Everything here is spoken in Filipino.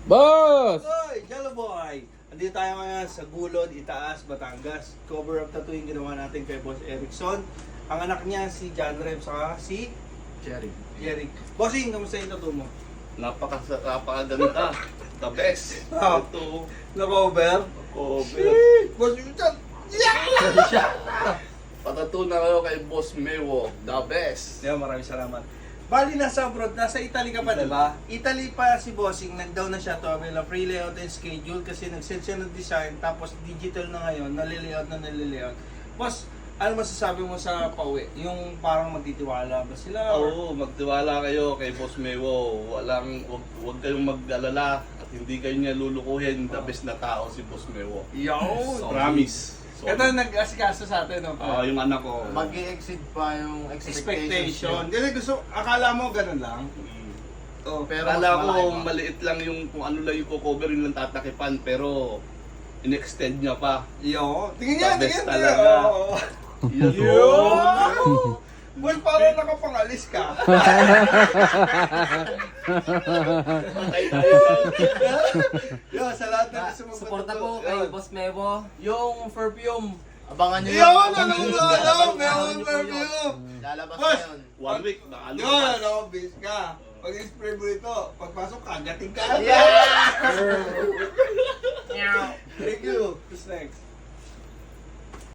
Boss! Boy, Jello Boy! Andito tayo ngayon sa Gulod, Itaas, Batangas. Cover up tattoo yung ginawa natin kay Boss Erickson. Ang anak niya si John Rem, saka si Jerry. Jerry. Bossing, kamusta yung tattoo mo? Napakaganda. The best. Ah. Ito, Na-cover? cover. Bossing, John! Patato na kayo kay Boss Mewo. The best. Yeah, maraming salamat. Bali, nasa abroad, nasa Italy ka pa, di ba? Italy pa si Bossing, nag-down na siya to, may free layout and schedule kasi nag-set siya ng design, tapos digital na ngayon, nalililayout. Boss, ano masasabi mo sa pauwi? Yung parang magtitiwala ba sila? Oo, magtiwala kayo kay Boss Mewo. Huwag kayong mag-alala at hindi kayo niya lulukuhin. The best na tao si Boss Mewo. Yo! Promise. Ito nag-asikaso sa atin, no? Yung anak ko. Mag-i-exceed pa yung Expectation. expectation. Kasi gusto, akala mo ganun lang. Oh, Pero pero mas ko malaki pa. maliit lang yung kung ano lang yung cover yun lang tatakipan pero in-extend niya pa. Yo! Tingin niya, The best tingin niya! talaga. Oo. Yun. Yo! Boss, parang nakapangalis ka. Yo, sa lahat na gusto mong Suporta patuto. po kay Boss Mewo. Yung perfume. Abangan nyo Yo, yun. ano mo alam? Meron perfume. Lalabas Boss! na yun. 1 week, baka Yo, lumas. nakabis ka. Pag-spray mo ito, pagpasok ka, gating ka. Yeah! Thank you. Who's next?